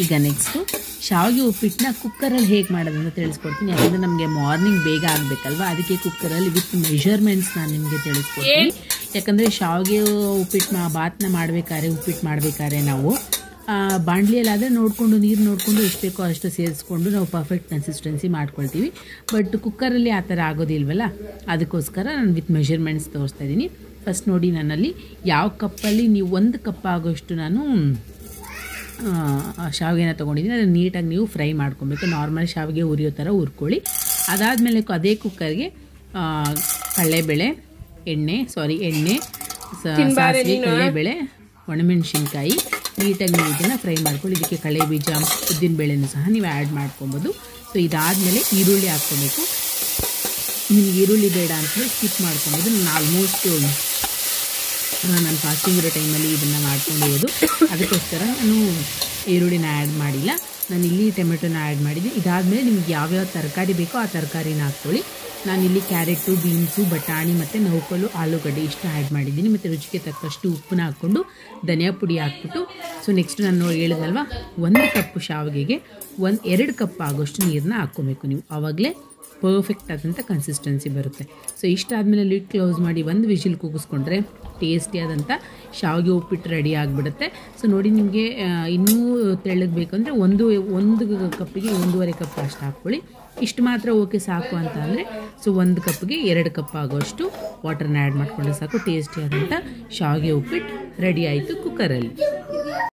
ಈಗ ನೆಕ್ಸ್ಟು ಶಾವಿಗೆ ಉಪ್ಪಿಟ್ಟನ್ನ ಕುಕ್ಕರಲ್ಲಿ ಹೇಗೆ ಮಾಡೋದು ಅಂತ ತಿಳಿಸ್ಕೊಡ್ತೀನಿ. ಯಾಕಂದರೆ ನಮಗೆ ಮಾರ್ನಿಂಗ್ ಬೇಗ ಆಗಬೇಕಲ್ವ, ಅದಕ್ಕೆ ಕುಕ್ಕರಲ್ಲಿ ವಿತ್ ಮೆಷರ್ಮೆಂಟ್ಸ್ ನಾನು ನಿಮಗೆ ತಿಳಿಸ್ಕೊಡ್ತೀನಿ. ಯಾಕಂದರೆ ಶಾವಿಗೆ ಉಪ್ಪಿಟ್ಟು ಬಾತನ್ನ ಮಾಡಬೇಕಾದ್ರೆ ಉಪ್ಪಿಟ್ಟು ಮಾಡಬೇಕಾದ್ರೆ ನಾವು ಬಾಣಲಿಯಲ್ಲಾದರೆ ನೋಡಿಕೊಂಡು ನೀರು ನೋಡಿಕೊಂಡು ಎಷ್ಟು ಬೇಕೋ ಅಷ್ಟು ಸೇರಿಸ್ಕೊಂಡು ನಾವು ಪರ್ಫೆಕ್ಟ್ ಕನ್ಸಿಸ್ಟೆನ್ಸಿ ಮಾಡ್ಕೊಳ್ತೀವಿ. ಬಟ್ ಕುಕ್ಕರಲ್ಲಿ ಆ ಥರ ಆಗೋದಿಲ್ವಲ್ಲ, ಅದಕ್ಕೋಸ್ಕರ ನಾನು ವಿತ್ ಮೆಷರ್ಮೆಂಟ್ಸ್ ತೋರಿಸ್ತಾ ಇದ್ದೀನಿ. ಫಸ್ಟ್ ನೋಡಿ, ನನ್ನಲ್ಲಿ ಯಾವ ಕಪ್ಪಲ್ಲಿ ನೀವು 1 ಕಪ್ ಆಗೋಷ್ಟು ನಾನು ಶಾವಿಗೆನ ತೊಗೊಂಡಿದ್ದೀನಿ. ಅದನ್ನು ನೀಟಾಗಿ ನೀವು ಫ್ರೈ ಮಾಡ್ಕೊಬೇಕು. ನಾರ್ಮಲ್ ಶಾವಿಗೆ ಹುರಿಯೋ ಥರ ಹುರ್ಕೊಳ್ಳಿ. ಅದಾದಮೇಲೆ ಅದೇ ಕುಕ್ಕರ್ಗೆ ಕಡಲೆಬೇಳೆ, ಎಣ್ಣೆ, ಸಾಸಿವೆ, ಕಡಲೆಬೇಳೆ, ಒಣಮೆಣಸಿನ್ಕಾಯಿ ನೀಟಾಗಿ ನೀವು ಇದನ್ನು ಫ್ರೈ ಮಾಡ್ಕೊಳ್ಳಿ. ಇದಕ್ಕೆ ಕಡಲೆ ಬೀಜ, ಉದ್ದಿನಬೇಳೆನೂ ಸಹ ನೀವು ಆ್ಯಡ್ ಮಾಡ್ಕೊಬೋದು. ಸೊ ಇದಾದಮೇಲೆ ಈರುಳ್ಳಿ ಹಾಕ್ಕೊಬೇಕು. ನಿಮ್ಗೆ ಈರುಳ್ಳಿ ಬೇಡ ಅಂತಲೇ ಸ್ಕಿಪ್ ಮಾಡ್ಕೊಬೋದು. ನಾನು ಆಲ್ಮೋಸ್ಟು ನಾನು ಫಾಸ್ಟಿಂಗ್ ಇರೋ ಟೈಮಲ್ಲಿ ಇದನ್ನು ಮಾಡ್ಕೊಂಡಿರೋದು, ಅದಕ್ಕೋಸ್ಕರ ನಾನು ಈರುಳ್ಳಿನ ಆ್ಯಡ್ ಮಾಡಿಲ್ಲ. ನಾನು ಇಲ್ಲಿ ಟೊಮೆಟೊನ ಆ್ಯಡ್ ಮಾಡಿದ್ದೀನಿ. ಇದಾದಮೇಲೆ ನಿಮ್ಗೆ ಯಾವ್ಯಾವ ತರಕಾರಿ ಬೇಕೋ ಆ ತರಕಾರಿನ ಹಾಕ್ಕೊಳ್ಳಿ. ನಾನಿಲ್ಲಿ ಕ್ಯಾರೆಟು, ಬೀನ್ಸು, ಬಟಾಣಿ ಮತ್ತು ನೌಕಲು, ಆಲೂಗಡ್ಡೆ ಇಷ್ಟು ಆ್ಯಡ್ ಮಾಡಿದ್ದೀನಿ. ಮತ್ತು ರುಚಿಗೆ ತಕ್ಕಷ್ಟು ಉಪ್ಪನ್ನ ಹಾಕ್ಕೊಂಡು ಧನಿಯಾ ಪುಡಿ ಹಾಕ್ಬಿಟ್ಟು, ಸೊ ನೆಕ್ಸ್ಟ್ ನಾನು ಹೇಳಿದಲ್ವ, 1 ಕಪ್ ಶಾವಿಗೆಗೆ 2 ಕಪ್ ಆಗೋಷ್ಟು ನೀರನ್ನ ಹಾಕ್ಕೊಬೇಕು ನೀವು. ಆವಾಗಲೇ ಪರ್ಫೆಕ್ಟ್ ಆದಂಥ ಕನ್ಸಿಸ್ಟೆನ್ಸಿ ಬರುತ್ತೆ. ಸೊ ಇಷ್ಟಾದಮೇಲೆ ಲಿಡ್ ಕ್ಲೋಸ್ ಮಾಡಿ 1 ವಿಷಿಲ್ ಕೂಗಿಸ್ಕೊಂಡ್ರೆ ಟೇಸ್ಟಿಯಾದಂಥ ಶಾವಿಗೆ ಉಪ್ಪಿಟ್ಟು ರೆಡಿ ಆಗಿಬಿಡುತ್ತೆ. ಸೊ ನೋಡಿ, ನಿಮಗೆ ಇನ್ನೂ ತೆಳ್ಳಗೆ ಬೇಕಂದರೆ ಒಂದು ಕಪ್ಪಿಗೆ 1.5 ಕಪ್ ಅಷ್ಟು ಹಾಕ್ಕೊಳ್ಳಿ. ಇಷ್ಟು ಮಾತ್ರ ಓಕೆ ಸಾಕು ಅಂತ ಅಂದರೆ ಸೊ 1 ಕಪ್ಗೆ 2 ಕಪ್ ಆಗೋಷ್ಟು ವಾಟರ್ನ ಆ್ಯಡ್ ಮಾಡಿಕೊಂಡ್ರೆ ಸಾಕು. ಟೇಸ್ಟಿಯಾದಂಥ ಶಾವಿಗೆ ಉಪ್ಪಿಟ್ಟು ರೆಡಿ ಆಯಿತು ಕುಕ್ಕರಲ್ಲಿ.